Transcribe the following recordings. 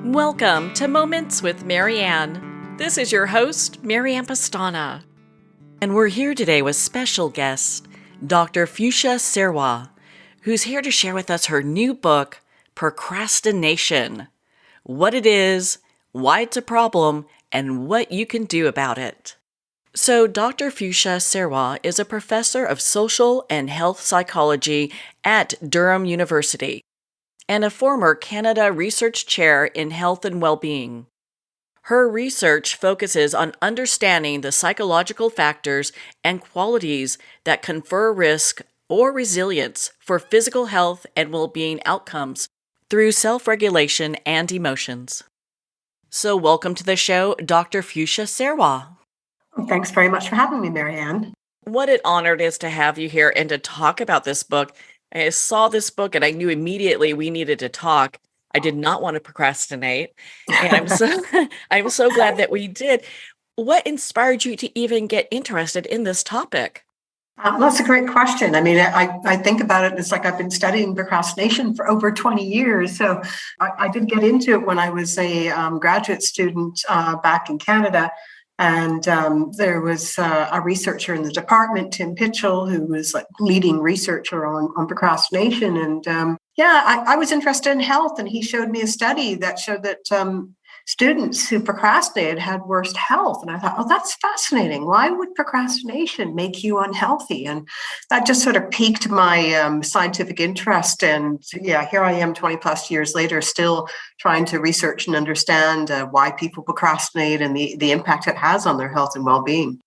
Welcome to Moments with Marianne. This is your host, Marianne Pastana. And we're here today with special guest, Dr. Fuchsia Sirois, who's here to share with us her new book, Procrastination: What it is, why it's a problem, and what you can do about it. So, Dr. Fuchsia Sirois is a professor of social and health psychology at Durham University and a former Canada Research Chair in Health and Well-being. Her research focuses on understanding the psychological factors and qualities that confer risk or resilience for physical health and well-being outcomes through self-regulation and emotions. So welcome to the show, Dr. Fuchsia Sirois. Thanks very much for having me, Marianne. What an honor it is to have you here and to talk about this book. I saw this book and I knew immediately we needed to talk. I did not want to procrastinate, and I'm so glad that we did. What inspired you to even get interested in this topic? That's a great question. I mean, I think about it, it's like I've been studying procrastination for over 20 years. So I did get into it when I was a graduate student back in Canada. And there was a researcher in the department, Tim Pitchell, who was like leading researcher on procrastination. And I was interested in health, and he showed me a study that showed that students who procrastinated had worse health. And I thought, oh, that's fascinating. Why would procrastination make you unhealthy? And that just sort of piqued my scientific interest. And yeah, here I am 20 plus years later, still trying to research and understand why people procrastinate and the impact it has on their health and well-being.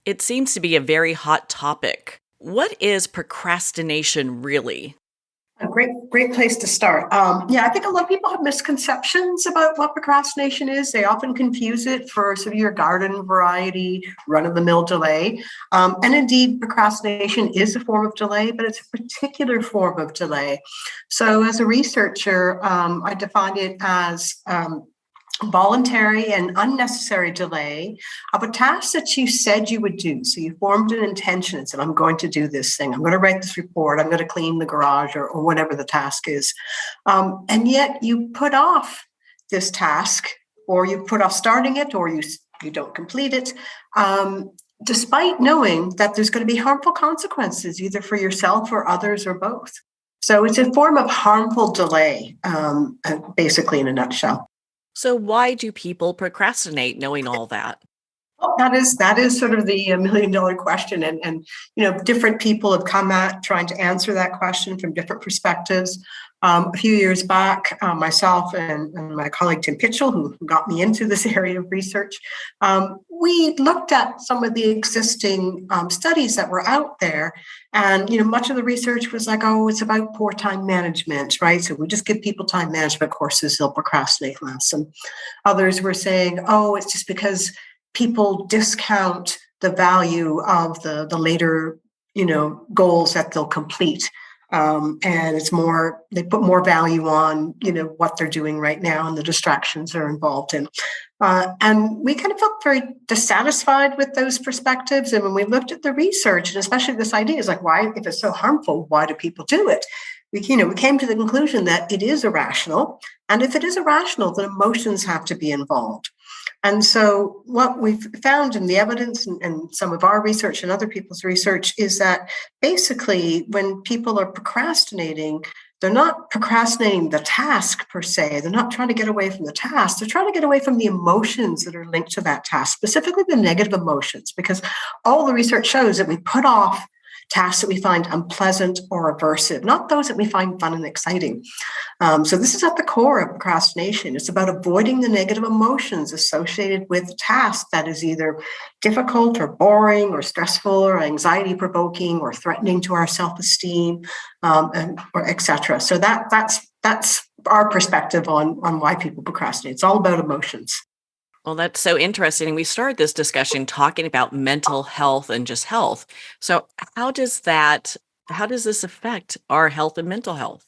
It seems to be a very hot topic. What is procrastination really? A great place to start. I think a lot of people have misconceptions about what procrastination is. They often confuse it for severe garden variety, run-of-the-mill delay. And indeed, procrastination is a form of delay, but it's a particular form of delay. So as a researcher, I define it as voluntary and unnecessary delay of a task that you said you would do. So you formed an intention and said, I'm going to do this thing. I'm going to write this report. I'm going to clean the garage or whatever the task is. And yet you put off this task, or you put off starting it, or you don't complete it, despite knowing that there's going to be harmful consequences, either for yourself or others or both. So it's a form of harmful delay, basically in a nutshell. So why do people procrastinate knowing all that? Well, that is sort of the $1 million question, and different people have come at trying to answer that question from different perspectives. A few years back, myself and my colleague Tim Pitchell, who got me into this area of research, we looked at some of the existing studies that were out there, and much of the research was like, oh, it's about poor time management, right? So we just give people time management courses, they'll procrastinate less. And others were saying, oh, it's just because people discount the value of the later, goals that they'll complete. And it's more, they put more value on, what they're doing right now and the distractions they're involved in. And we kind of felt very dissatisfied with those perspectives. And when we looked at the research, and especially this idea is like, why, if it's so harmful, why do people do it? We came to the conclusion that it is irrational. And if it is irrational, then emotions have to be involved. And so what we've found in the evidence and some of our research and other people's research is that basically when people are procrastinating, they're not procrastinating the task per se. They're not trying to get away from the task. They're trying to get away from the emotions that are linked to that task, specifically the negative emotions, because all the research shows that we put off tasks that we find unpleasant or aversive, not those that we find fun and exciting. So this is at the core of procrastination. It's about avoiding the negative emotions associated with a task that is either difficult or boring or stressful or anxiety provoking or threatening to our self-esteem, or et cetera. So that's our perspective on why people procrastinate. It's all about emotions. Well, that's so interesting. We started this discussion talking about mental health and just health. So how does this affect our health and mental health?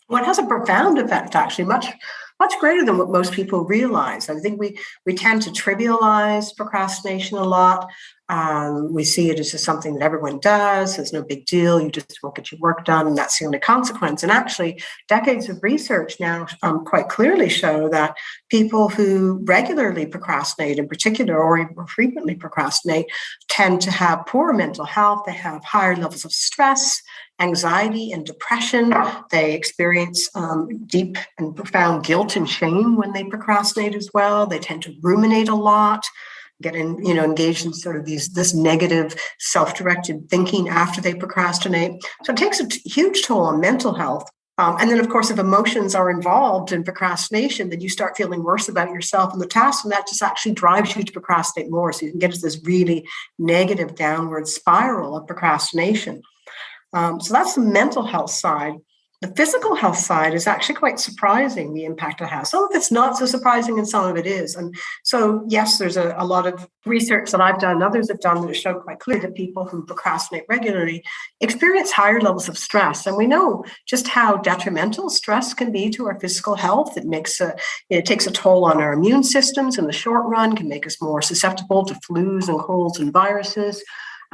Well, it has a profound effect, actually, much greater than what most people realize. I think we tend to trivialize procrastination a lot. We see it as just something that everyone does. There's no big deal. You just won't get your work done, and that's the only consequence. And actually, decades of research now quite clearly show that people who regularly procrastinate, in particular, or frequently procrastinate, tend to have poor mental health. They have higher levels of stress, anxiety, and depression. They experience deep and profound guilt and shame when they procrastinate as well. They tend to ruminate a lot, engaged in sort of this negative self-directed thinking after they procrastinate. So it takes a huge toll on mental health. And then, of course, if emotions are involved in procrastination, then you start feeling worse about yourself and the task, and that just actually drives you to procrastinate more. So you can get into this really negative downward spiral of procrastination. So that's the mental health side. The physical health side is actually quite surprising, the impact it has. Some of it's not so surprising and some of it is. And so, yes, there's a lot of research that I've done and others have done that have shown quite clearly that people who procrastinate regularly experience higher levels of stress. And we know just how detrimental stress can be to our physical health. It takes a toll on our immune systems in the short run, can make us more susceptible to flus and colds and viruses.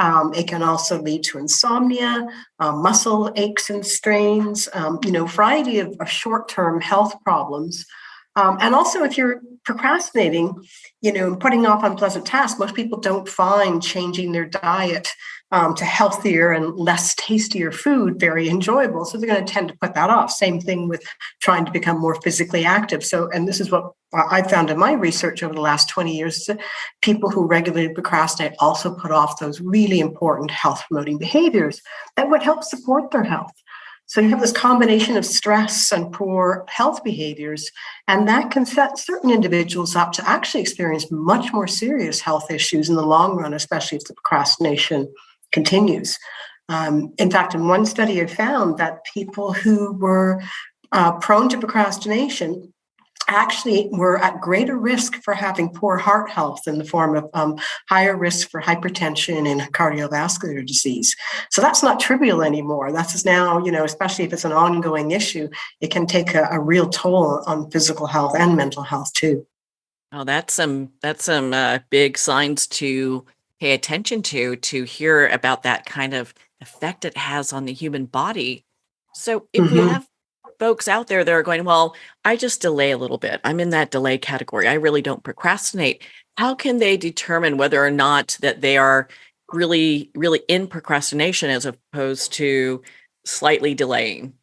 It can also lead to insomnia, muscle aches and strains, variety of short-term health problems. And also, if you're procrastinating, putting off unpleasant tasks, most people don't find changing their diet to healthier and less tastier food very enjoyable. So they're going to tend to put that off. Same thing with trying to become more physically active. So, and this is what I found in my research over the last 20 years, that people who regularly procrastinate also put off those really important health promoting behaviors that would help support their health. So you have this combination of stress and poor health behaviors, and that can set certain individuals up to actually experience much more serious health issues in the long run, especially if the procrastination continues. In fact, in one study, I found that people who were prone to procrastination actually were at greater risk for having poor heart health in the form of higher risk for hypertension and cardiovascular disease. So that's not trivial anymore. That's now, especially if it's an ongoing issue, it can take a real toll on physical health and mental health too. Oh, that's some big signs to pay attention to hear about that kind of effect it has on the human body. So if we have folks out there that are going, well, I just delay a little bit, I'm in that delay category, I really don't procrastinate, how can they determine whether or not that they are really, really in procrastination as opposed to slightly delaying?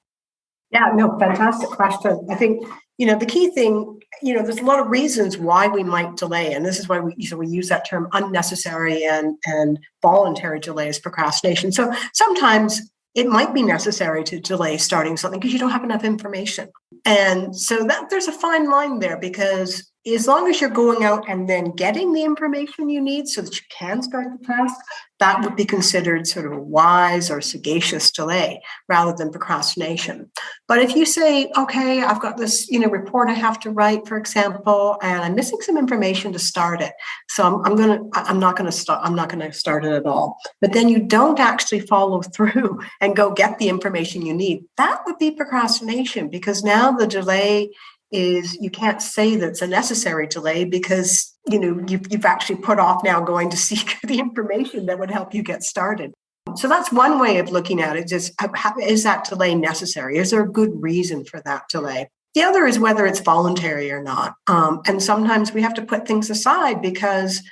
Yeah, no, fantastic question. I think, the key thing, there's a lot of reasons why we might delay. And this is why we use that term unnecessary and voluntary delay as procrastination. So sometimes it might be necessary to delay starting something because you don't have enough information. And so that there's a fine line there, because as long as you're going out and then getting the information you need so that you can start the task, that would be considered sort of a wise or sagacious delay rather than procrastination. But if you say, okay, I've got this, report I have to write, for example, and I'm missing some information to start it, so I'm not going to start it at all. But then you don't actually follow through and go get the information you need. That would be procrastination, because now the delay is, you can't say that it's a necessary delay because you've actually put off now going to seek the information that would help you get started. So that's one way of looking at it. Is that delay necessary? Is there a good reason for that delay? The other is whether it's voluntary or not. And sometimes we have to put things aside because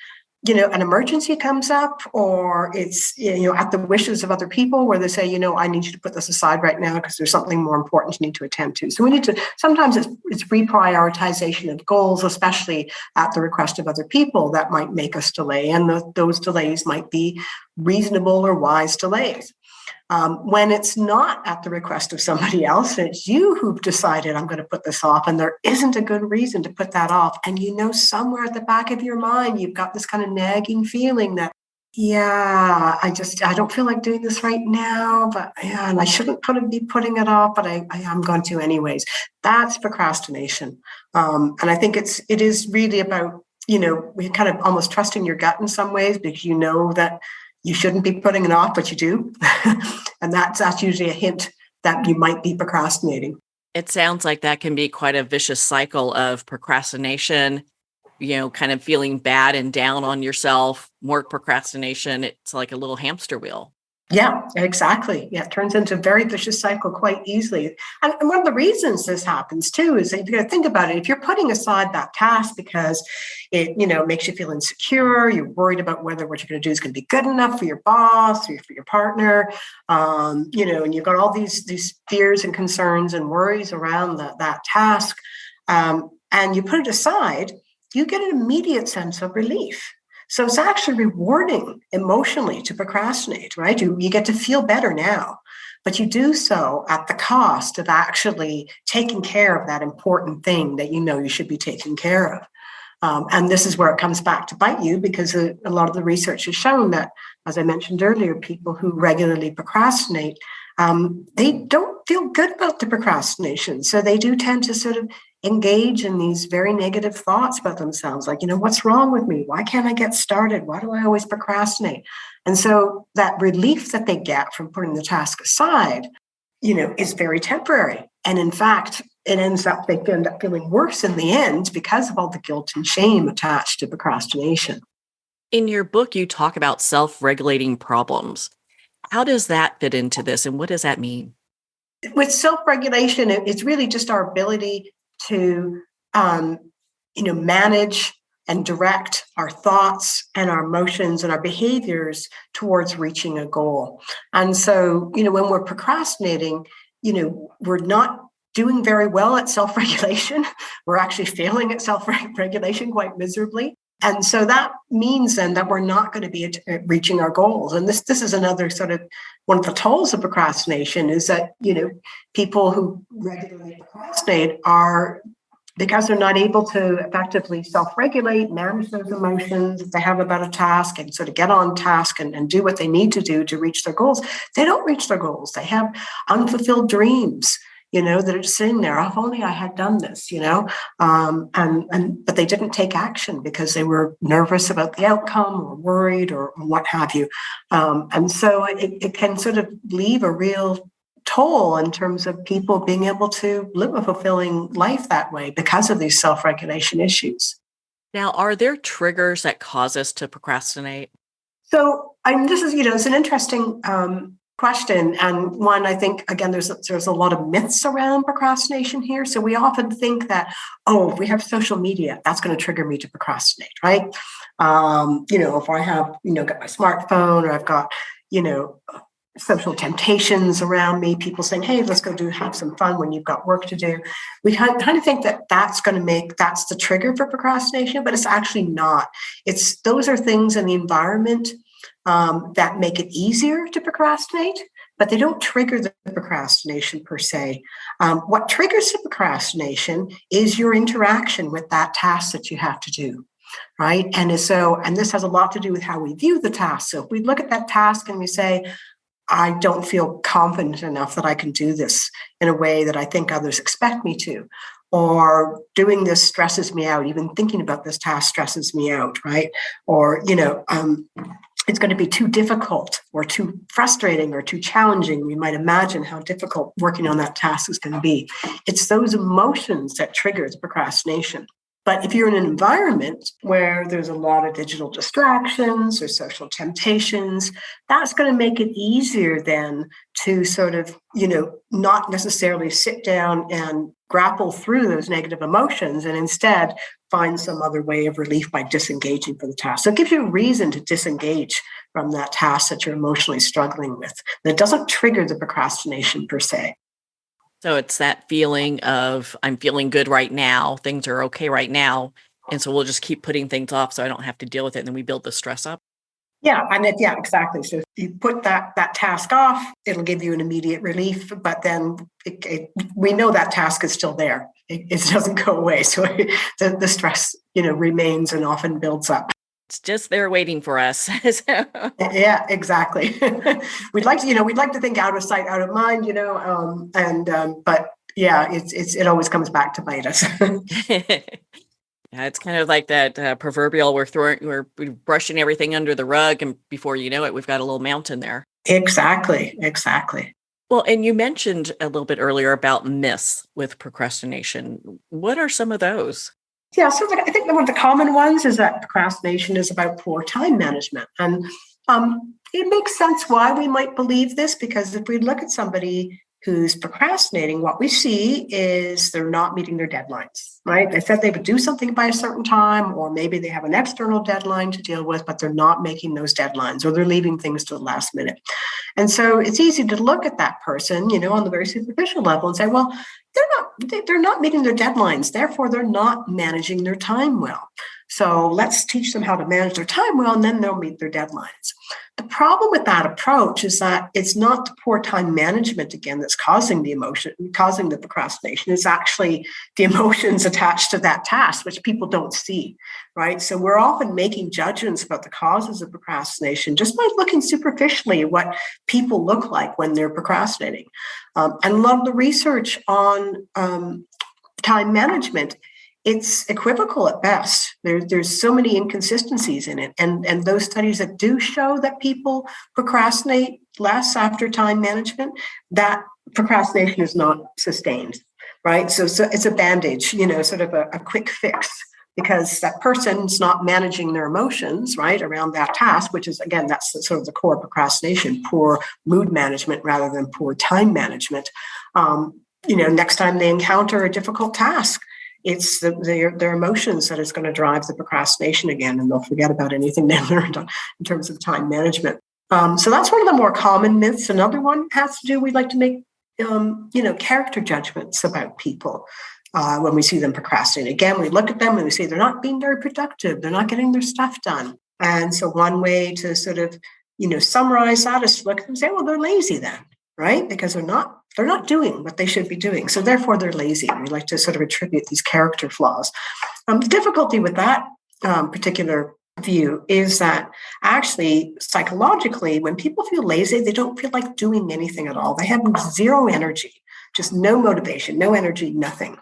an emergency comes up, or it's, at the wishes of other people where they say, I need you to put this aside right now because there's something more important you need to attend to. So we need to, sometimes it's reprioritization of goals, especially at the request of other people, that might make us delay. And those delays might be reasonable or wise delays. When it's not at the request of somebody else, it's you who've decided, I'm going to put this off, and there isn't a good reason to put that off. And somewhere at the back of your mind, you've got this kind of nagging feeling that, I don't feel like doing this right now, and I shouldn't be putting it off, but I am going to anyways. That's procrastination. And I think it is really about, we kind of almost trusting your gut in some ways, because you know that you shouldn't be putting it off, but you do. And that's usually a hint that you might be procrastinating. It sounds like that can be quite a vicious cycle of procrastination, kind of feeling bad and down on yourself, more procrastination. It's like a little hamster wheel. Yeah, exactly. Yeah, it turns into a very vicious cycle quite easily. And one of the reasons this happens too is that if you're going to think about it, if you're putting aside that task because it, makes you feel insecure, you're worried about whether what you're going to do is going to be good enough for your boss or for your partner, and you've got all these fears and concerns and worries around that task, and you put it aside, you get an immediate sense of relief. So it's actually rewarding emotionally to procrastinate, right? You get to feel better now, but you do so at the cost of actually taking care of that important thing that you should be taking care of. And this is where it comes back to bite you, because a lot of the research has shown that, as I mentioned earlier, people who regularly procrastinate, they don't feel good about the procrastination. So they do tend to sort of engage in these very negative thoughts about themselves, like, what's wrong with me? Why can't I get started? Why do I always procrastinate? And so that relief that they get from putting the task aside, is very temporary. And in fact, they end up feeling worse in the end because of all the guilt and shame attached to procrastination. In your book, you talk about self-regulating problems. How does that fit into this, and what does that mean? With self-regulation, it's really just our ability to, manage and direct our thoughts and our emotions and our behaviors towards reaching a goal. And so, when we're procrastinating, we're not doing very well at self-regulation. We're actually failing at self-regulation quite miserably. And so that means then that we're not going to be reaching our goals. And this is another sort of one of the tolls of procrastination, is that, people who regularly procrastinate are, because they're not able to effectively self-regulate, manage those emotions that they have about a task and sort of get on task and do what they need to do to reach their goals. They don't reach their goals. They have unfulfilled dreams, that are just sitting there. Oh, if only I had done this, but they didn't take action because they were nervous about the outcome or worried or what have you. And so it can sort of leave a real toll in terms of people being able to live a fulfilling life that way because of these self-regulation issues. Now, are there triggers that cause us to procrastinate? So this is, it's an interesting question. And one, I think, again, there's a lot of myths around procrastination here. So we often think that, if we have social media, that's going to trigger me to procrastinate, right? If I have, got my smartphone, or I've got, social temptations around me, people saying, hey, let's go have some fun when you've got work to do. We kind of think that that's the trigger for procrastination, but it's actually not. Those are things in the environment that make it easier to procrastinate, but they don't trigger the procrastination per se. What triggers the procrastination is your interaction with that task that you have to do, right? And this has a lot to do with how we view the task. So if we look at that task and we say, I don't feel confident enough that I can do this in a way that I think others expect me to, or doing this stresses me out, even thinking about this task stresses me out, right? Or, it's going to be too difficult or too frustrating or too challenging. We might imagine how difficult working on that task is going to be. It's those emotions that trigger the procrastination. But if you're in an environment where there's a lot of digital distractions or social temptations, that's going to make it easier then to sort of, not necessarily sit down and grapple through those negative emotions, and instead find some other way of relief by disengaging from the task. So it gives you a reason to disengage from that task that you're emotionally struggling with. And it doesn't trigger the procrastination per se. So it's that feeling of, I'm feeling good right now, things are okay right now, and so we'll just keep putting things off so I don't have to deal with it, and then we build the stress up. Yeah, exactly. So if you put that task off, it'll give you an immediate relief, but then we know that task is still there. It doesn't go away. So the stress, remains and often builds up. It's just there waiting for us. Yeah, exactly. We'd like to think out of sight, out of mind, but yeah, it always comes back to bite us. Yeah, it's kind of like that proverbial we're brushing everything under the rug, and before you know it, we've got a little mountain there. Exactly. Well, and you mentioned a little bit earlier about myths with procrastination. What are some of those? Yeah, so I think one of the common ones is that procrastination is about poor time management. And it makes sense why we might believe this, because if we look at somebody who's procrastinating, what we see is they're not meeting their deadlines, right? They said they would do something by a certain time, or maybe they have an external deadline to deal with, but they're not making those deadlines, or they're leaving things to the last minute. And so it's easy to look at that person, on the very superficial level and say, well, they're not meeting their deadlines, therefore they're not managing their time well. So let's teach them how to manage their time well, and then they'll meet their deadlines. The problem with that approach is that it's not the poor time management, again, that's causing the procrastination. It's actually the emotions attached to that task, which people don't see, right? So we're often making judgments about the causes of procrastination just by looking superficially at what people look like when they're procrastinating. And a lot of the research on time management, it's equivocal at best. There's so many inconsistencies in it. And those studies that do show that people procrastinate less after time management, that procrastination is not sustained, right? So it's a bandage, sort of a quick fix, because that person's not managing their emotions, right, around that task, which is, again, that's sort of the core procrastination, poor mood management rather than poor time management. Next time they encounter a difficult task, it's their emotions that is going to drive the procrastination again, and they'll forget about anything they learned in terms of time management. So that's one of the more common myths. Another one has to do, we like to make, character judgments about people when we see them procrastinate. Again, we look at them and we say they're not being very productive. They're not getting their stuff done. And so one way to sort of, summarize that is to look at them and say, well, they're lazy then, right? Because they're not doing what they should be doing. So therefore they're lazy. We like to sort of attribute these character flaws. The difficulty with that particular view is that actually psychologically, when people feel lazy, they don't feel like doing anything at all. They have zero energy, just no motivation, no energy, nothing.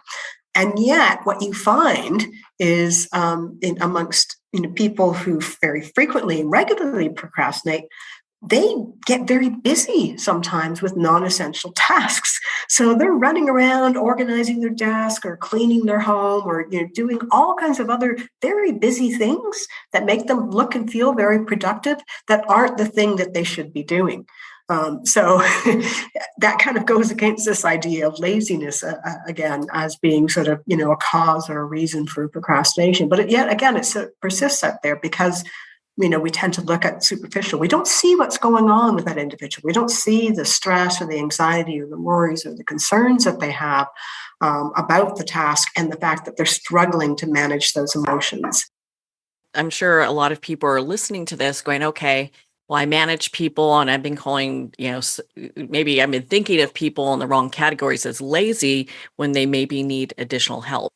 And yet what you find is amongst people who very frequently and regularly procrastinate, they get very busy sometimes with non-essential tasks. So they're running around organizing their desk or cleaning their home or doing all kinds of other very busy things that make them look and feel very productive that aren't the thing that they should be doing. So that kind of goes against this idea of laziness, again, as being sort of, a cause or a reason for procrastination. But yet again, it persists out there because we tend to look at superficial. We don't see what's going on with that individual. We don't see the stress or the anxiety or the worries or the concerns that they have about the task and the fact that they're struggling to manage those emotions. I'm sure a lot of people are listening to this going, okay, well, I manage people and I've been calling, maybe I've been thinking of people in the wrong categories as lazy when they maybe need additional help.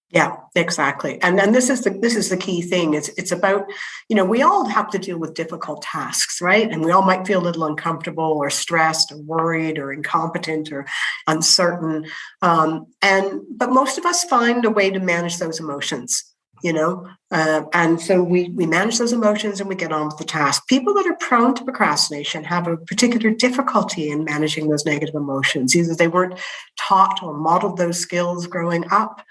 Yeah, exactly. And this is the key thing. It's about, we all have to deal with difficult tasks, right? And we all might feel a little uncomfortable or stressed or worried or incompetent or uncertain. But most of us find a way to manage those emotions, and so we manage those emotions and we get on with the task. People that are prone to procrastination have a particular difficulty in managing those negative emotions. Either they weren't taught or modeled those skills growing up,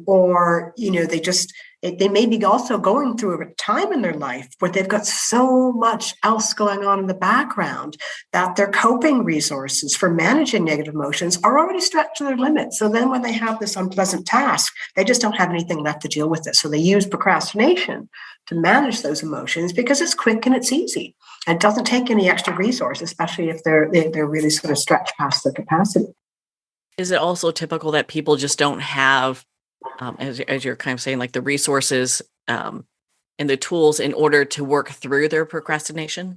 or they may be also going through a time in their life where they've got so much else going on in the background that their coping resources for managing negative emotions are already stretched to their limits. So then when they have this unpleasant task, they just don't have anything left to deal with it. So they use procrastination to manage those emotions because it's quick and it's easy. And it doesn't take any extra resource, especially if they're really sort of stretched past their capacity. Is it also typical that people just don't have, as you're kind of saying, like the resources and the tools in order to work through their procrastination?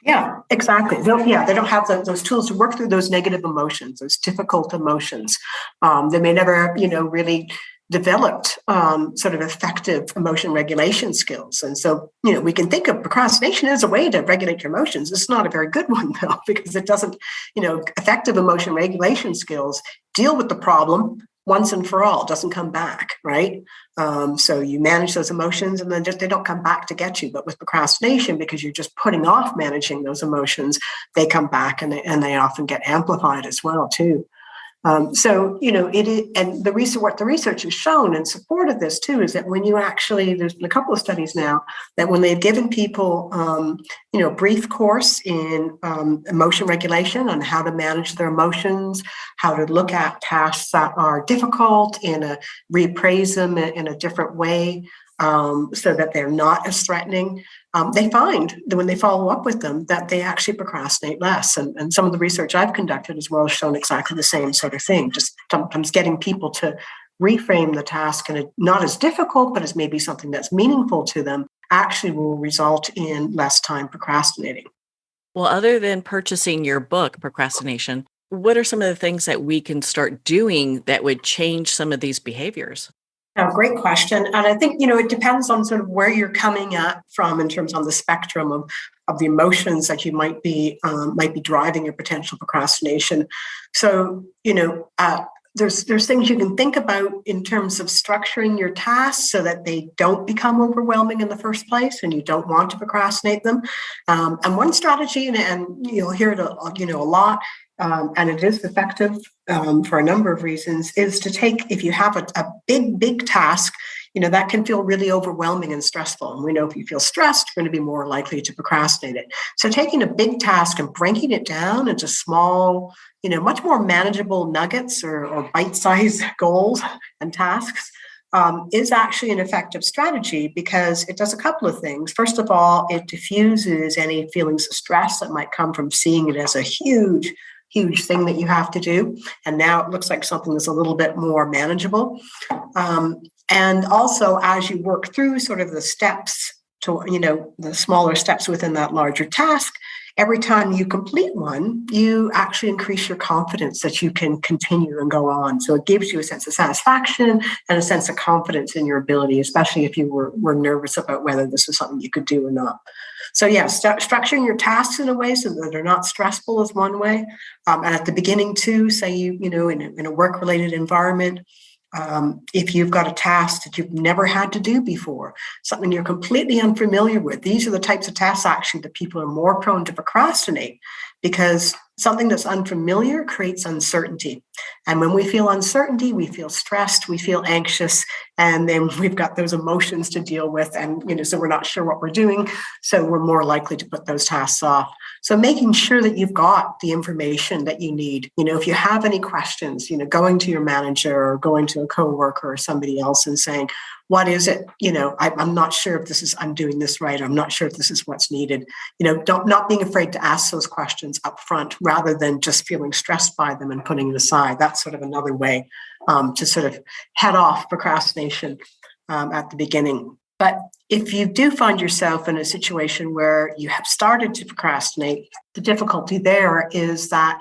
Yeah, exactly. They don't have those tools to work through those negative emotions, those difficult emotions. They may never, really developed sort of effective emotion regulation skills. And so, we can think of procrastination as a way to regulate your emotions. It's not a very good one, though, because it doesn't, effective emotion regulation skills deal with the problem once and for all. It doesn't come back, right? So you manage those emotions and then they don't come back to get you. But with procrastination, because you're just putting off managing those emotions, they come back and they often get amplified as well, too. It is, and what the research has shown in support of this too is that when you actually, there's been a couple of studies now that when they've given people, brief course in emotion regulation on how to manage their emotions, how to look at tasks that are difficult reappraise them in a different way, so that they're not as threatening. They find that when they follow up with them that they actually procrastinate less. And some of the research I've conducted as well has shown exactly the same sort of thing, just sometimes getting people to reframe the task and not as difficult, but as maybe something that's meaningful to them actually will result in less time procrastinating. Well, other than purchasing your book, Procrastination, what are some of the things that we can start doing that would change some of these behaviors? Great question. And I think, it depends on sort of where you're coming at from in terms on the spectrum of the emotions that you might be driving your potential procrastination. So, there's things you can think about in terms of structuring your tasks so that they don't become overwhelming in the first place and you don't want to procrastinate them. And one strategy, and you'll hear it a lot, and it is effective for a number of reasons, is to take, if you have a big task, that can feel really overwhelming and stressful. And we know if you feel stressed, you're going to be more likely to procrastinate it. So taking a big task and breaking it down into small, much more manageable nuggets or bite-sized goals and tasks is actually an effective strategy because it does a couple of things. First of all, it diffuses any feelings of stress that might come from seeing it as a huge thing that you have to do. And now it looks like something that's a little bit more manageable. And also, as you work through sort of the steps to, the smaller steps within that larger task, every time you complete one, you actually increase your confidence that you can continue and go on. So it gives you a sense of satisfaction and a sense of confidence in your ability, especially if you were nervous about whether this was something you could do or not. So structuring your tasks in a way so that they're not stressful is one way. And at the beginning too, say in a work-related environment, if you've got a task that you've never had to do before, something you're completely unfamiliar with, these are the types of tasks actually that people are more prone to procrastinate because something that's unfamiliar creates uncertainty. And when we feel uncertainty, we feel stressed, we feel anxious, and then we've got those emotions to deal with. And, so we're not sure what we're doing. So we're more likely to put those tasks off. So making sure that you've got the information that you need, if you have any questions, going to your manager or going to a coworker or somebody else and saying, what is it? I'm not sure if I'm doing this right. I'm not sure if this is what's needed. Not being afraid to ask those questions up front rather than just feeling stressed by them and putting it aside. That's sort of another way to sort of head off procrastination at the beginning. But if you do find yourself in a situation where you have started to procrastinate, the difficulty there is that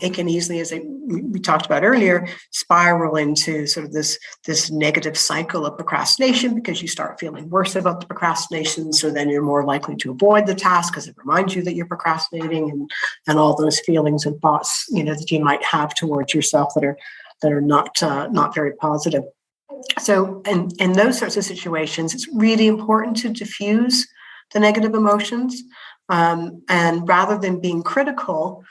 it can easily, as we talked about earlier, spiral into sort of this negative cycle of procrastination because you start feeling worse about the procrastination. So then you're more likely to avoid the task because it reminds you that you're procrastinating and all those feelings and thoughts, that you might have towards yourself that are not very positive. So in those sorts of situations, it's really important to diffuse the negative emotions. And rather than being critical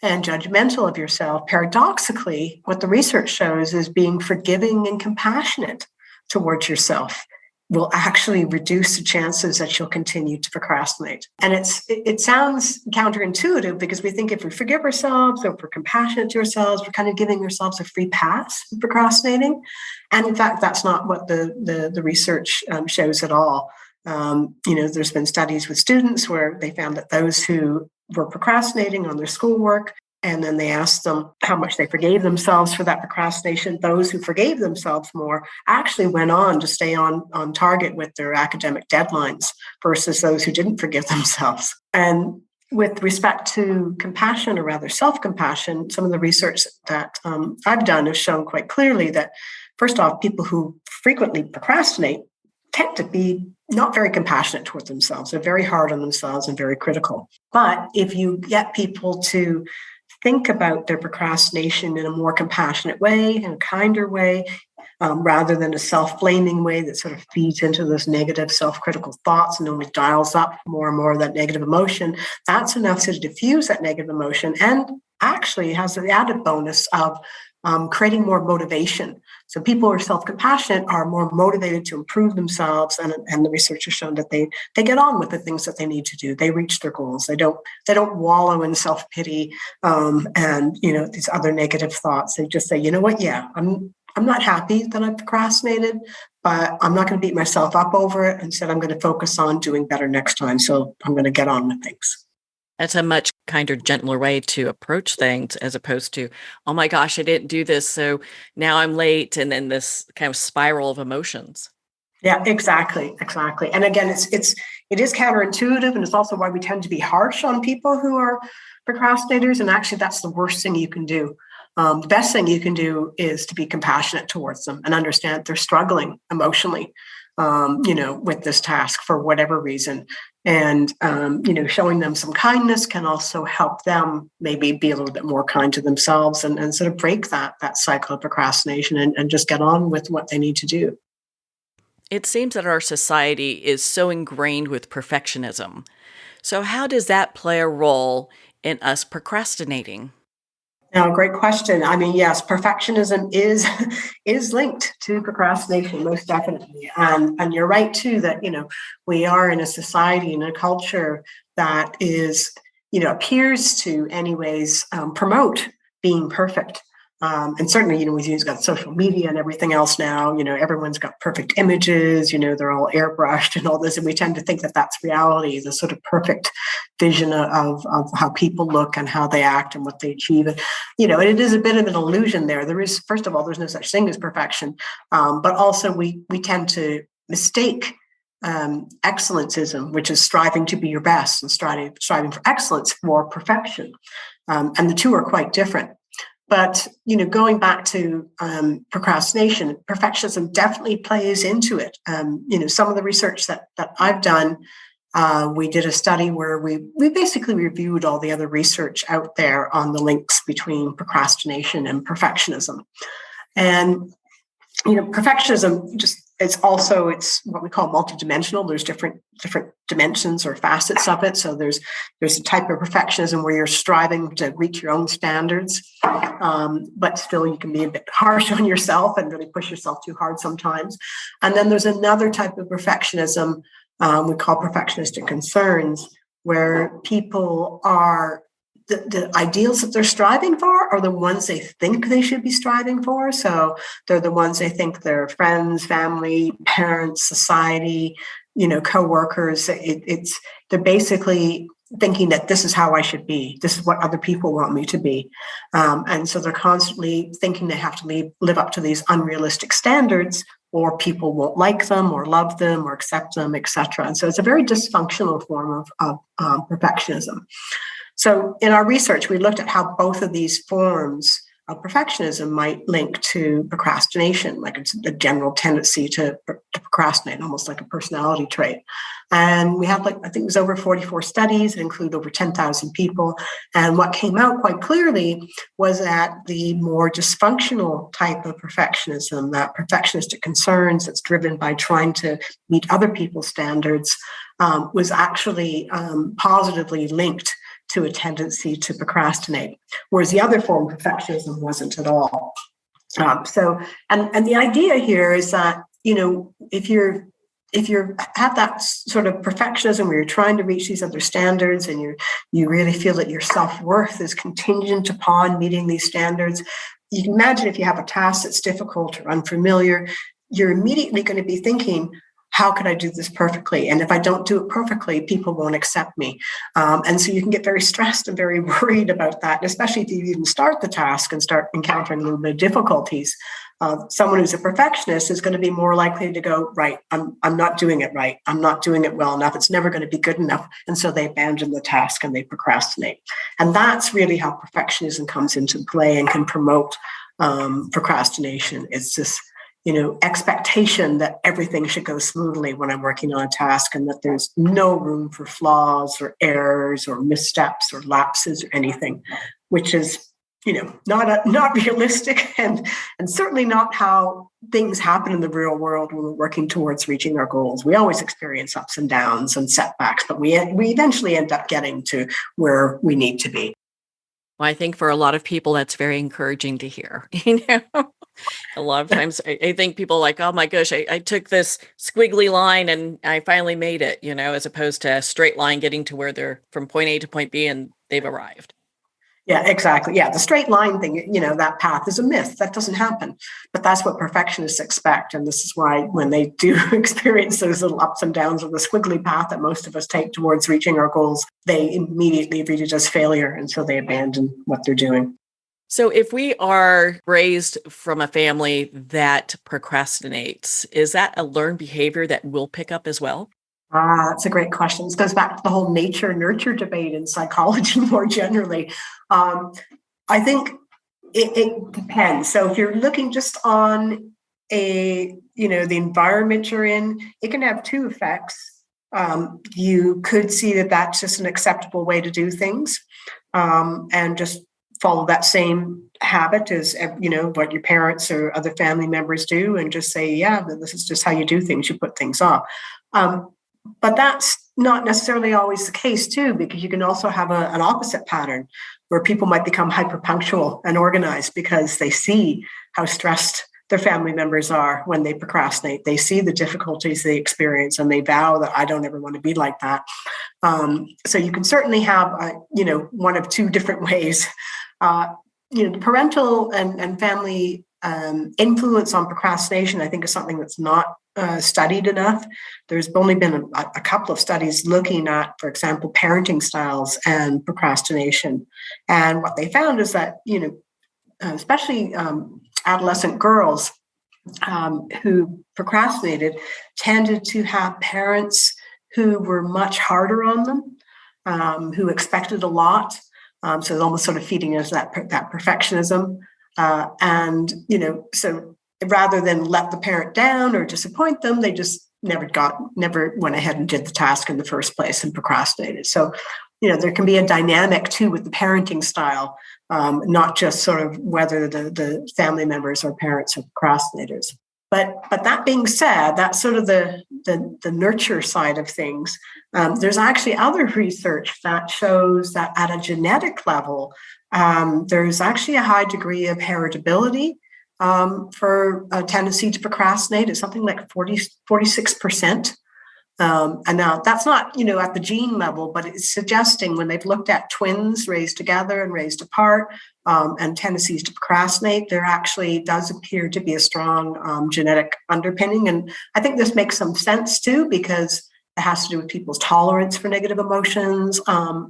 and judgmental of yourself, paradoxically, what the research shows is being forgiving and compassionate towards yourself will actually reduce the chances that you'll continue to procrastinate. And it sounds counterintuitive because we think if we forgive ourselves or if we're compassionate to ourselves, we're kind of giving ourselves a free pass for procrastinating. And in fact, that's not what the research shows at all. There's been studies with students where they found that those who were procrastinating on their schoolwork, and then they asked them how much they forgave themselves for that procrastination. Those who forgave themselves more actually went on to stay on target with their academic deadlines versus those who didn't forgive themselves. And with respect to compassion, or rather self-compassion, some of the research that I've done has shown quite clearly that, first off, people who frequently procrastinate tend to be not very compassionate toward themselves. They're very hard on themselves and very critical. But if you get people to think about their procrastination in a more compassionate way, in a kinder way, rather than a self-blaming way that sort of feeds into those negative self-critical thoughts and only dials up more and more of that negative emotion, that's enough to diffuse that negative emotion and actually has the added bonus of creating more motivation. So people who are self-compassionate are more motivated to improve themselves, and the research has shown that they get on with the things that they need to do. They reach their goals. They don't wallow in self-pity and these other negative thoughts. They just say, you know what, yeah, I'm not happy that I procrastinated, but I'm not going to beat myself up over it. Instead, I'm going to focus on doing better next time. So I'm going to get on with things. That's a much kinder, gentler way to approach things as opposed to, oh my gosh, I didn't do this, so now I'm late, and then this kind of spiral of emotions. Yeah, exactly. And again, it is counterintuitive, and it's also why we tend to be harsh on people who are procrastinators. And actually, that's the worst thing you can do. The best thing you can do is to be compassionate towards them and understand they're struggling emotionally, with this task for whatever reason. And, showing them some kindness can also help them maybe be a little bit more kind to themselves and sort of break that cycle of procrastination and just get on with what they need to do. It seems that our society is so ingrained with perfectionism. So, how does that play a role in us procrastinating? Now, great question. I mean, yes, perfectionism is is linked to procrastination, most definitely. And you're right too that we are in a society and a culture that is appears to anyways promote being perfect. And certainly, we've got social media and everything else now. Everyone's got perfect images. They're all airbrushed and all this, and we tend to think that that's reality, the sort of perfect vision of how people look and how they act and what they achieve. And it is a bit of an illusion there. There is, first of all, there's no such thing as perfection, but also we tend to mistake excellencism, which is striving to be your best, and striving for excellence, for perfection, and the two are quite different. But going back to procrastination, perfectionism definitely plays into it. Some of the research that I've done, we did a study where we basically reviewed all the other research out there on the links between procrastination and perfectionism. And perfectionism it's what we call multidimensional. There's different dimensions or facets of it. So there's a type of perfectionism where you're striving to reach your own standards, but still you can be a bit harsh on yourself and really push yourself too hard sometimes. And then there's another type of perfectionism we call perfectionistic concerns, where people are the ideals that they're striving for are the ones they think they should be striving for. So they're the ones they think their friends, family, parents, society, coworkers. They're basically thinking that this is how I should be. This is what other people want me to be. And so they're constantly thinking they have to live up to these unrealistic standards, or people won't like them or love them or accept them, etc. And so it's a very dysfunctional form of perfectionism. So in our research, we looked at how both of these forms of perfectionism might link to procrastination, like it's a general tendency to procrastinate, almost like a personality trait. And we had I think it was over 44 studies that include over 10,000 people. And what came out quite clearly was that the more dysfunctional type of perfectionism, that perfectionistic concerns that's driven by trying to meet other people's standards, was actually positively linked to a tendency to procrastinate, whereas the other form of perfectionism wasn't at all. And the idea here is that if you have that sort of perfectionism where you're trying to reach these other standards, and you really feel that your self-worth is contingent upon meeting these standards, you can imagine if you have a task that's difficult or unfamiliar, you're immediately going to be thinking, how can I do this perfectly? And if I don't do it perfectly, people won't accept me. And so you can get very stressed and very worried about that, and especially if you even start the task and start encountering a little bit of difficulties. Someone who's a perfectionist is going to be more likely to go, right, I'm not doing it right. I'm not doing it well enough. It's never going to be good enough. And so they abandon the task and they procrastinate. And that's really how perfectionism comes into play and can promote procrastination. It's this expectation that everything should go smoothly when I'm working on a task, and that there's no room for flaws or errors or missteps or lapses or anything, which is, not realistic, and certainly not how things happen in the real world when we're working towards reaching our goals. We always experience ups and downs and setbacks, but we eventually end up getting to where we need to be. Well, I think for a lot of people, that's very encouraging to hear. A lot of times I think people like, oh my gosh, I took this squiggly line and I finally made it, as opposed to a straight line getting to where they're from point A to point B and they've arrived. Yeah, exactly. Yeah, the straight line thing, that path is a myth. That doesn't happen. But that's what perfectionists expect. And this is why when they do experience those little ups and downs of the squiggly path that most of us take towards reaching our goals, they immediately read it as failure. And so they abandon what they're doing. So if we are raised from a family that procrastinates, is that a learned behavior that we'll pick up as well? That's a great question. This goes back to the whole nature nurture debate in psychology more generally. I think it depends. So if you're looking just on the environment you're in, it can have two effects. You could see that that's just an acceptable way to do things, and just follow that same habit as what your parents or other family members do, and just say, yeah, this is just how you do things. You put things off. But that's not necessarily always the case, too, because you can also have an opposite pattern where people might become hyper punctual and organized because they see how stressed their family members are when they procrastinate. They see the difficulties they experience and they vow that I don't ever want to be like that. So you can certainly have, one of two different ways. Parental and family influence on procrastination, I think, is something that's not studied enough. There's only been a couple of studies looking at, for example, parenting styles and procrastination. And what they found is that, especially adolescent girls who procrastinated tended to have parents who were much harder on them, who expected a lot. So almost sort of feeding us that perfectionism. So rather than let the parent down or disappoint them, they just never went ahead and did the task in the first place and procrastinated. So, there can be a dynamic too with the parenting style, not just sort of whether the family members or parents are procrastinators. But that being said, that's sort of the nurture side of things. There's actually other research that shows that at a genetic level, there's actually a high degree of heritability for a tendency to procrastinate. It's something like 46%. And now that's not, at the gene level, but it's suggesting when they've looked at twins raised together and raised apart, and tendencies to procrastinate, there actually does appear to be a strong genetic underpinning. And I think this makes some sense too, because it has to do with people's tolerance for negative emotions,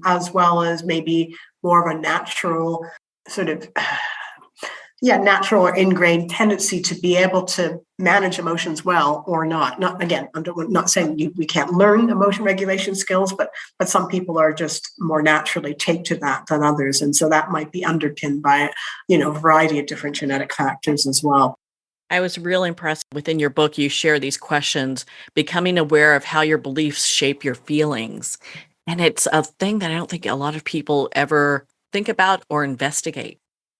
as well as maybe more of a natural sort of natural or ingrained tendency to be able to manage emotions well or not. I'm not saying we can't learn emotion regulation skills, but some people are just more naturally take to that than others. And so that might be underpinned by, a variety of different genetic factors as well. I was real impressed within your book. You share these questions, becoming aware of how your beliefs shape your feelings. And it's a thing that I don't think a lot of people ever think about or investigate.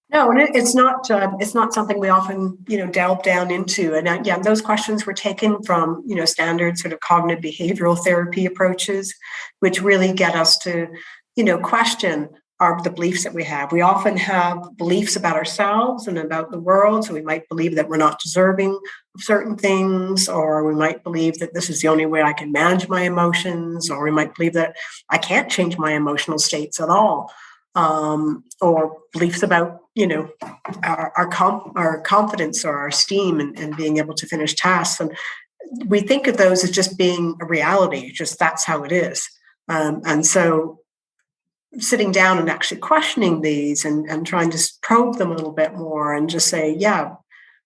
No, and it's not. It's not something we often, delve down into. And those questions were taken from, standard sort of cognitive behavioral therapy approaches, which really get us to, question the beliefs that we have. We often have beliefs about ourselves and about the world. So we might believe that we're not deserving of certain things, or we might believe that this is the only way I can manage my emotions, or we might believe that I can't change my emotional states at all. Or beliefs about our confidence or our esteem and being able to finish tasks, and we think of those as just being a reality. Just that's how it is, and so sitting down and actually questioning these and trying to probe them a little bit more and just say,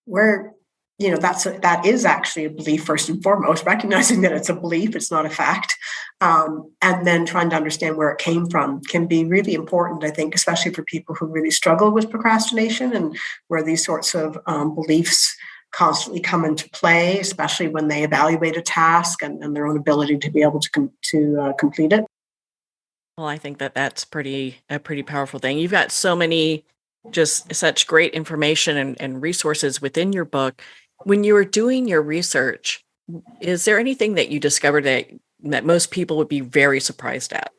where that is actually a belief first and foremost, recognizing that it's a belief, it's not a fact. And then trying to understand where it came from can be really important, I think, especially for people who really struggle with procrastination and where these sorts of beliefs constantly come into play, especially when they evaluate a task and their own ability to be able to complete it. Well, I think that that's a pretty powerful thing. You've got so many, just such great information and resources within your book. When you were doing your research, is there anything that you discovered that most people would be very surprised at?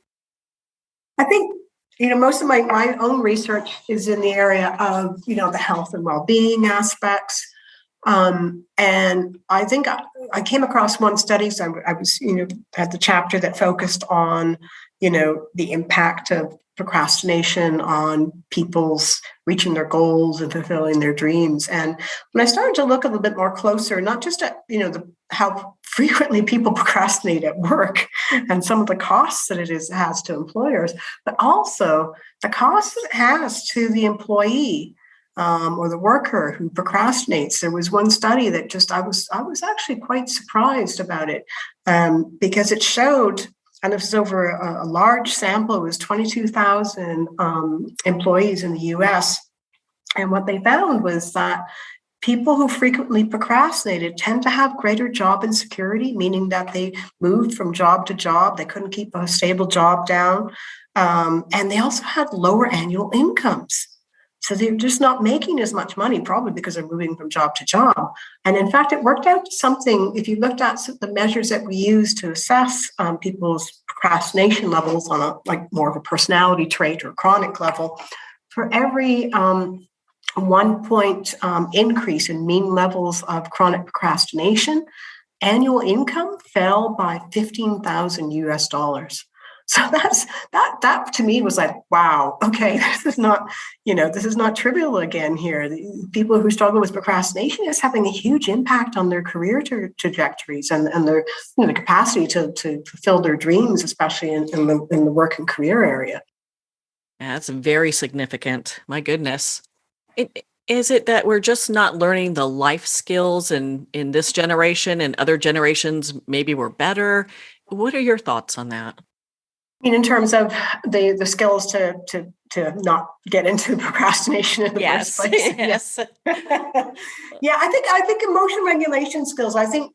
I think Most of my own research is in the area of, the health and well-being aspects. And I think I came across one study. So I was, had the chapter that focused on, the impact of procrastination on people's reaching their goals and fulfilling their dreams. And when I started to look a little bit more closer, not just at, how frequently people procrastinate at work and some of the costs that has to employers, but also the costs it has to the employee or the worker who procrastinates. There was one study that I was actually quite surprised about it because it showed, and this was over a large sample, it was 22,000 employees in the US. And what they found was that people who frequently procrastinated tend to have greater job insecurity, meaning that they moved from job to job. They couldn't keep a stable job down. And they also had lower annual incomes. So they're just not making as much money, probably because they're moving from job to job. And in fact, it worked out to something, if you looked at the measures that we use to assess people's procrastination levels on more of a personality trait or chronic level, for every 1 point increase in mean levels of chronic procrastination, annual income fell by 15,000 US dollars. So that to me was like, wow, okay, this is not trivial again here. The people who struggle with procrastination is having a huge impact on their career trajectories and their the capacity to fulfill their dreams, especially in the work and career area. Yeah, that's very significant. My goodness. Is it that we're just not learning the life skills in this generation and other generations maybe were better? What are your thoughts on that? In terms of the skills to not get into procrastination in the first place. Yes. Yeah, I think emotion regulation skills. I think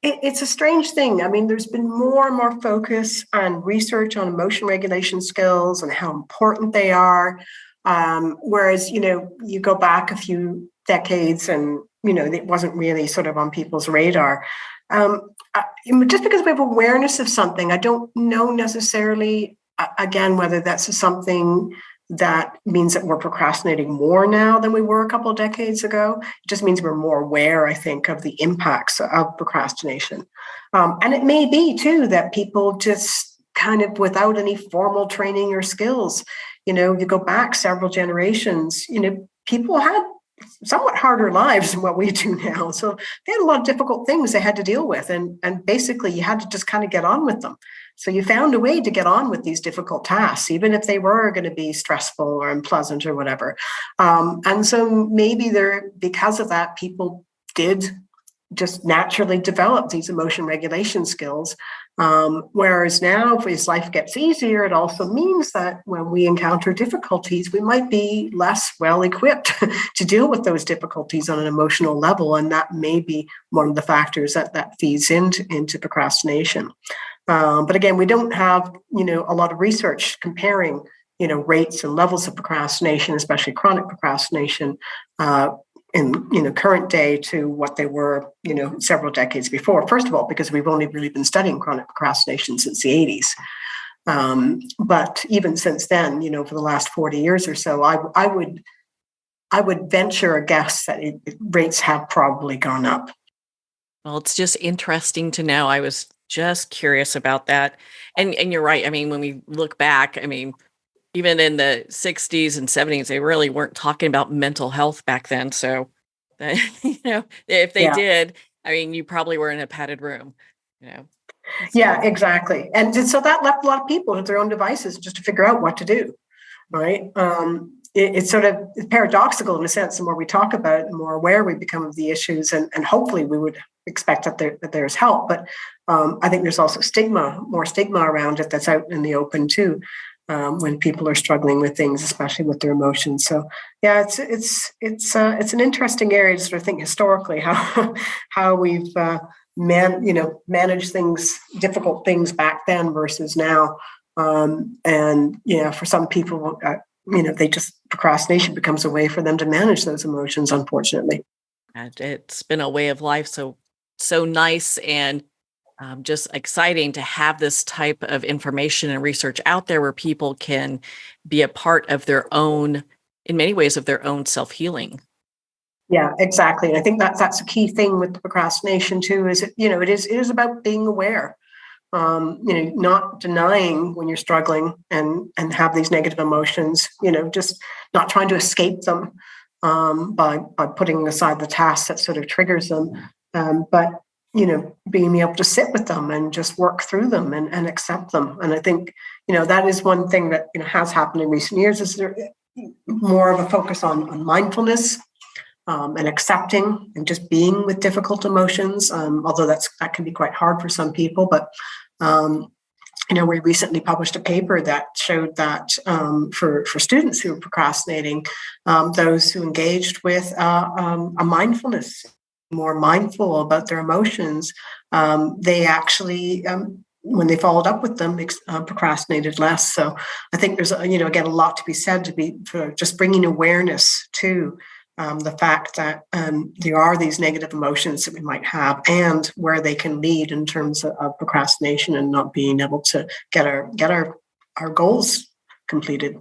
it's a strange thing. I mean, there's been more and more focus on research on emotion regulation skills and how important they are. Whereas, you go back a few decades and, it wasn't really sort of on people's radar. Just because we have awareness of something, I don't know necessarily, again, whether that's something that means that we're procrastinating more now than we were a couple of decades ago. It just means we're more aware, I think, of the impacts of procrastination. And it may be, too, that people just kind of without any formal training or skills, you go back several generations, people had somewhat harder lives than what we do now. So they had a lot of difficult things they had to deal with. And basically you had to just kind of get on with them. So you found a way to get on with these difficult tasks, even if they were going to be stressful or unpleasant or whatever. And so maybe because of that, people did just naturally develop these emotion regulation skills. Whereas now, as life gets easier, it also means that when we encounter difficulties, we might be less well equipped to deal with those difficulties on an emotional level. And that may be one of the factors that feeds into procrastination. But again, we don't have, a lot of research comparing, rates and levels of procrastination, especially chronic procrastination, in current day to what they were, several decades before. First of all, because we've only really been studying chronic procrastination since the 80s. But even since then, for the last 40 years or so, I would venture a guess that rates have probably gone up. Well, it's just interesting to know. I was just curious about that. And you're right. I mean, when we look back, I mean, even in the 60s and 70s, they really weren't talking about mental health back then. So, if they did, I mean, you probably were in a padded room, Yeah, exactly. And so that left a lot of people with their own devices just to figure out what to do, right? It's sort of paradoxical in a sense. The more we talk about it, the more aware we become of the issues. And hopefully we would expect that there's help. But I think there's also more stigma around it that's out in the open too. When people are struggling with things, especially with their emotions. So, yeah, it's an interesting area to sort of think historically how we've managed things, difficult things back then versus now. And for some people, procrastination becomes a way for them to manage those emotions. Unfortunately, and it's been a way of life so nice and just exciting to have this type of information and research out there where people can be a part of their own, in many ways, of their own self-healing. Yeah, exactly. And I think that's a key thing with procrastination too, is it is about being aware. Not denying when you're struggling and have these negative emotions, just not trying to escape them by putting aside the task that sort of triggers them. But being able to sit with them and just work through them and accept them. And I think, that is one thing that has happened in recent years, is there more of a focus on mindfulness and accepting and just being with difficult emotions, although that can be quite hard for some people. But we recently published a paper that showed that for students who are procrastinating, those who engaged with a mindfulness, more mindful about their emotions, they actually, when they followed up with them, procrastinated less. So I think there's again a lot to be said for just bringing awareness to the fact that there are these negative emotions that we might have, and where they can lead in terms of procrastination and not being able to get our goals completed.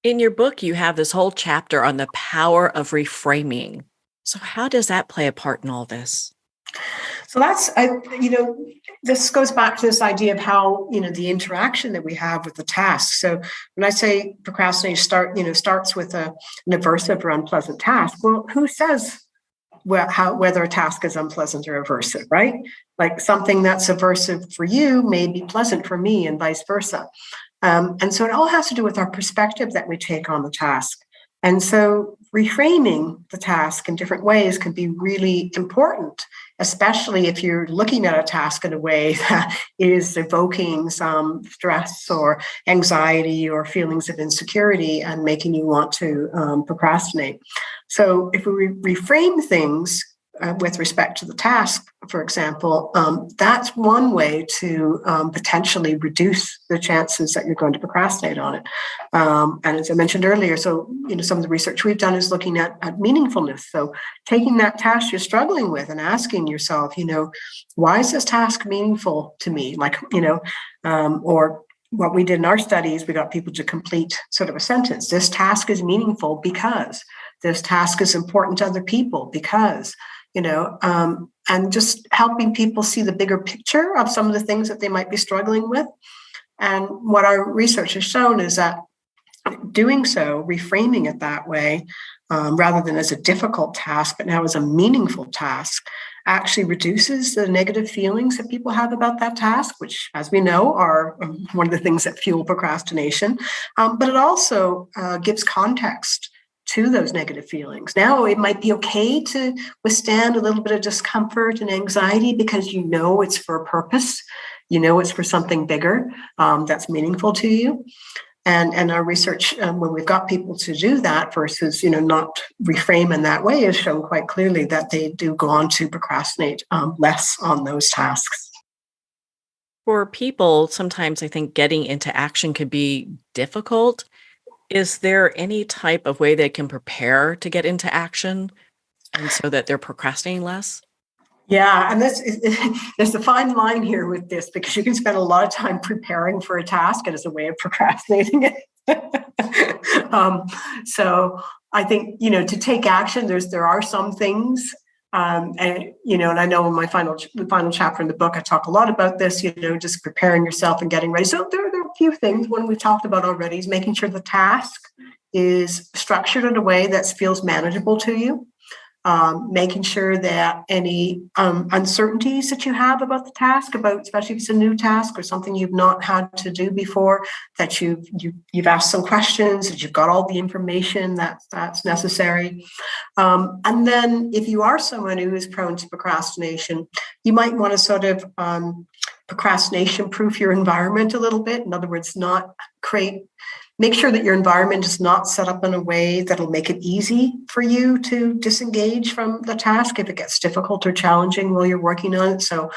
In your book, you have this whole chapter on the power of reframing. So how does that play a part in all this? So this goes back to this idea of how, the interaction that we have with the task. So when I say procrastination starts with an aversive or unpleasant task, well, who says whether a task is unpleasant or aversive, right? Like something that's aversive for you may be pleasant for me, and vice versa. And so it all has to do with our perspective that we take on the task. And so reframing the task in different ways can be really important, especially if you're looking at a task in a way that is evoking some stress or anxiety or feelings of insecurity and making you want to procrastinate. So if we reframe things with respect to the task, for example, that's one way to potentially reduce the chances that you're going to procrastinate on it. And as I mentioned earlier, so some of the research we've done is looking at meaningfulness. So taking that task you're struggling with and asking yourself, why is this task meaningful to me? Or what we did in our studies, we got people to complete sort of a sentence. This task is meaningful because this task is important to other people because. And just helping people see the bigger picture of some of the things that they might be struggling with. And what our research has shown is that doing so, reframing it that way, rather than as a difficult task, but now as a meaningful task, actually reduces the negative feelings that people have about that task, which, as we know, are one of the things that fuel procrastination. But it also gives context to those negative feelings. Now, it might be okay to withstand a little bit of discomfort and anxiety because it's for a purpose, it's for something bigger that's meaningful to you. And our research, when we've got people to do that versus, not reframe in that way, has shown quite clearly that they do go on to procrastinate less on those tasks. For people, sometimes I think getting into action could be difficult. Is there any type of way they can prepare to get into action and so that they're procrastinating less? Yeah, and there's a fine line here with this, because you can spend a lot of time preparing for a task and as a way of procrastinating it. So I think, to take action, there are some things, and I know in the final chapter in the book, I talk a lot about this, just preparing yourself and getting ready. So there are a few things. One we've talked about already is making sure the task is structured in a way that feels manageable to you. Making sure that any uncertainties that you have about the task, especially if it's a new task or something you've not had to do before, that you've asked some questions, that you've got all the information that's necessary. And then if you are someone who is prone to procrastination, you might want to sort of procrastination proof your environment a little bit. In other words, make sure that your environment is not set up in a way that'll make it easy for you to disengage from the task if it gets difficult or challenging while you're working on it. So,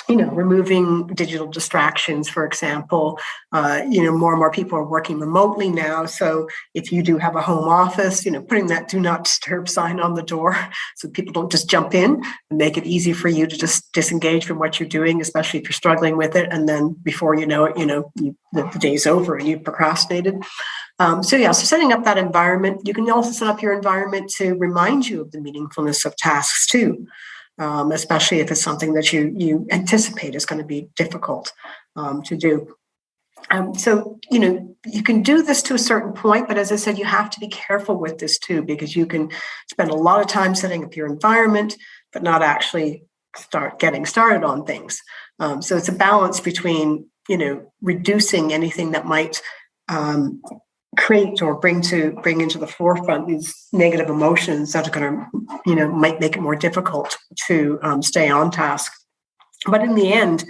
removing digital distractions, for example. More and more people are working remotely now. So if you do have a home office, putting that do not disturb sign on the door so people don't just jump in, and make it easy for you to just disengage from what you're doing, especially if you're struggling with it. And then before you know it, the day's over and you've procrastinated. So setting up that environment. You can also set up your environment to remind you of the meaningfulness of tasks too. Especially if it's something that you anticipate is going to be difficult to do. You can do this to a certain point, but as I said, you have to be careful with this too, because you can spend a lot of time setting up your environment, but not actually getting started on things. So it's a balance between, reducing anything that might create or bring into the forefront these negative emotions that are going to, might make it more difficult to stay on task. But in the end,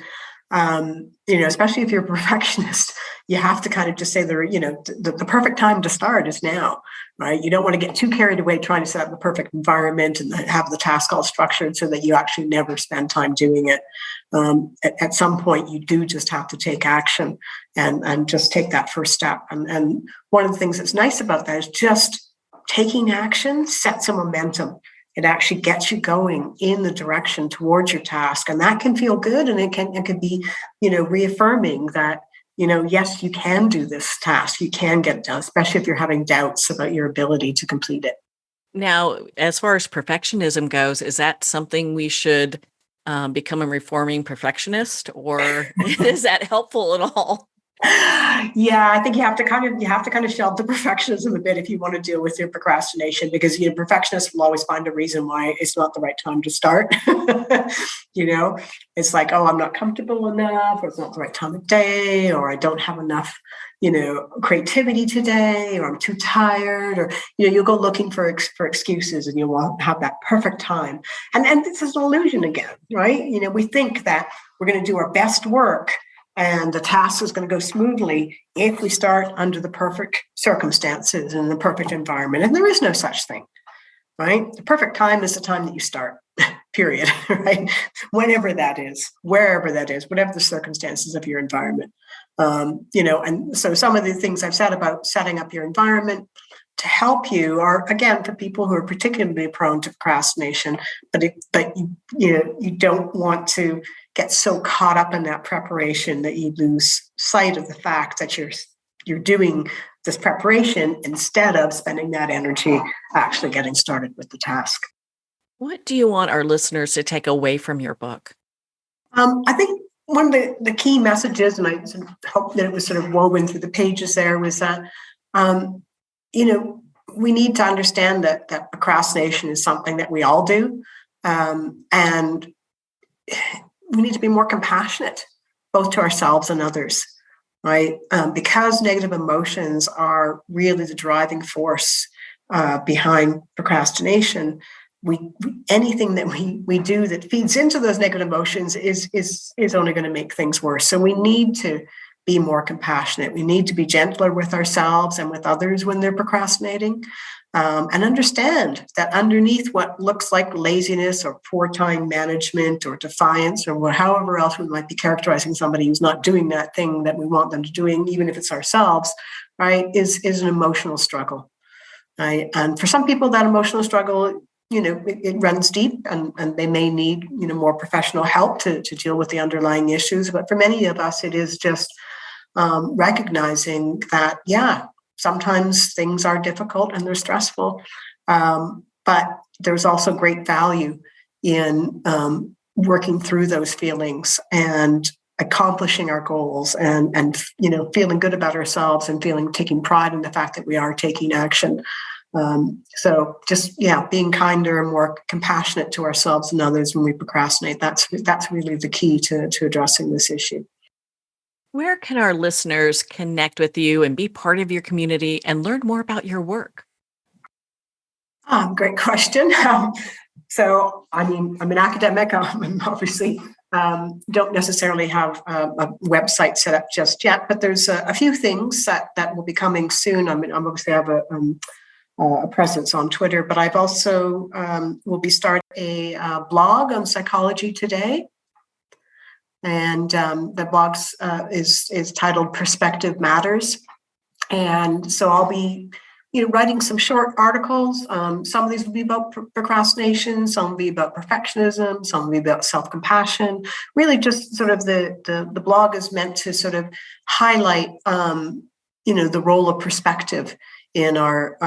especially if you're a perfectionist, you have to kind of just say the perfect time to start is now, right? You don't want to get too carried away trying to set up the perfect environment and have the task all structured so that you actually never spend time doing it. At some point, you do just have to take action and just take that first step. And one of the things that's nice about that is just taking action sets a momentum. It actually gets you going in the direction towards your task. And that can feel good. And it can be, reaffirming that, yes, you can do this task. You can get it done, especially if you're having doubts about your ability to complete it. Now, as far as perfectionism goes, is that something we should become a reforming perfectionist, or is that helpful at all? Yeah, I think you have to kind of shelve the perfectionism a bit if you want to deal with your procrastination, because perfectionists will always find a reason why it's not the right time to start. It's like, oh, I'm not comfortable enough, or it's not the right time of day, or I don't have enough, creativity today, or I'm too tired, or you'll go looking for excuses, and you won't have that perfect time. And this is an illusion again, right? We think that we're going to do our best work and the task is going to go smoothly if we start under the perfect circumstances and the perfect environment. And there is no such thing, right? The perfect time is the time that you start, period, right? Whenever that is, wherever that is, whatever the circumstances of your environment. And so some of the things I've said about setting up your environment to help you are, again, for people who are particularly prone to procrastination, but you don't want to get so caught up in that preparation that you lose sight of the fact that you're doing this preparation instead of spending that energy actually getting started with the task. What do you want our listeners to take away from your book? I think one of the key messages, and I sort of hope that it was sort of woven through the pages there, was that we need to understand that procrastination is something that we all do, and we need to be more compassionate, both to ourselves and others, right? Because negative emotions are really the driving force behind procrastination. Anything that we do that feeds into those negative emotions is only going to make things worse. So we need to be more compassionate. We need to be gentler with ourselves and with others when they're procrastinating, and understand that underneath what looks like laziness or poor time management or defiance or however else we might be characterizing somebody who's not doing that thing that we want them to doing, even if it's ourselves, right, is an emotional struggle, right? And for some people, that emotional struggle, it runs deep, and they may need, more professional help to deal with the underlying issues. But for many of us, it is just recognizing that, sometimes things are difficult and they're stressful, but there's also great value in working through those feelings and accomplishing our goals and feeling good about ourselves and taking pride in the fact that we are taking action. So just being kinder and more compassionate to ourselves and others when we procrastinate. That's really the key to addressing this issue. Where can our listeners connect with you and be part of your community and learn more about your work? Great question. So, I'm an academic. I'm obviously don't necessarily have a website set up just yet, but there's a few things that will be coming soon. I'm obviously have a presence on Twitter, but I've also will be starting a blog on Psychology Today. And the blog is titled Perspective Matters. And so I'll be writing some short articles. Some of these will be about procrastination, some will be about perfectionism, some will be about self-compassion. Really just sort of the blog is meant to sort of highlight, the role of perspective in our,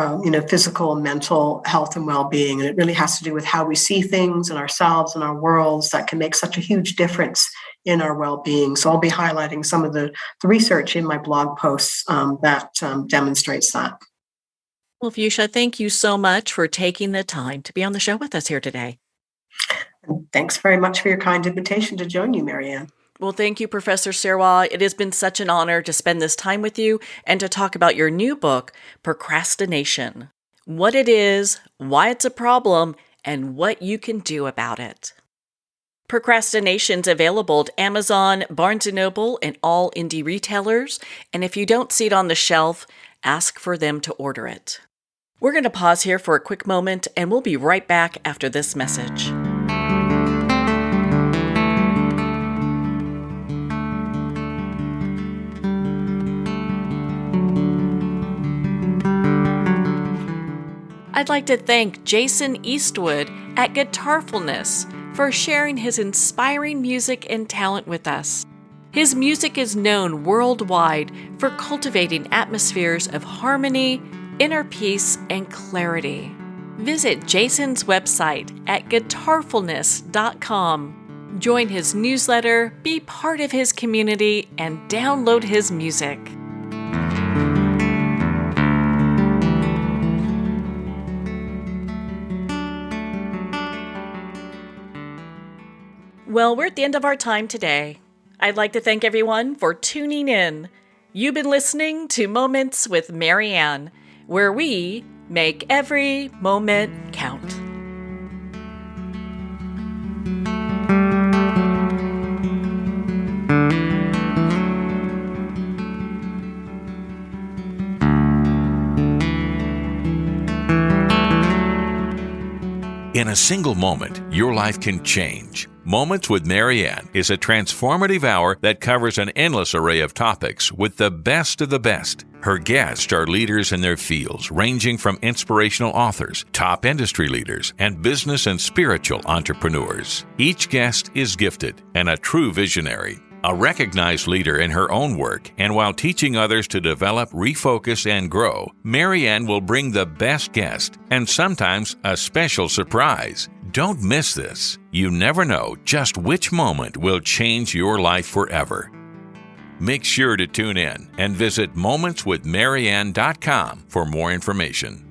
physical and mental health and well-being. And it really has to do with how we see things and ourselves and our worlds that can make such a huge difference in our well-being. So I'll be highlighting some of the research in my blog posts that demonstrates that. Well, Fuchsia, thank you so much for taking the time to be on the show with us here today. And thanks very much for your kind invitation to join you, Marianne. Well, thank you, Professor Sirois. It has been such an honor to spend this time with you and to talk about your new book, Procrastination, what it is, why it's a problem, and what you can do about it. Procrastination's available at Amazon, Barnes & Noble, and all indie retailers. And if you don't see it on the shelf, ask for them to order it. We're going to pause here for a quick moment, and we'll be right back after this message. I'd like to thank Jason Eastwood at Guitarfulness for sharing his inspiring music and talent with us. His music is known worldwide for cultivating atmospheres of harmony, inner peace, and clarity. Visit Jason's website at guitarfulness.com. Join his newsletter, be part of his community, and download his music. Well, we're at the end of our time today. I'd like to thank everyone for tuning in. You've been listening to Moments with Marianne, where we make every moment count. In a single moment, your life can change. Moments with Marianne is a transformative hour that covers an endless array of topics with the best of the best. Her guests are leaders in their fields, ranging from inspirational authors, top industry leaders, and business and spiritual entrepreneurs. Each guest is gifted and a true visionary, a recognized leader in her own work, and while teaching others to develop, refocus, and grow, Marianne will bring the best guest and sometimes a special surprise. Don't miss this. You never know just which moment will change your life forever. Make sure to tune in and visit momentswithmarianne.com for more information.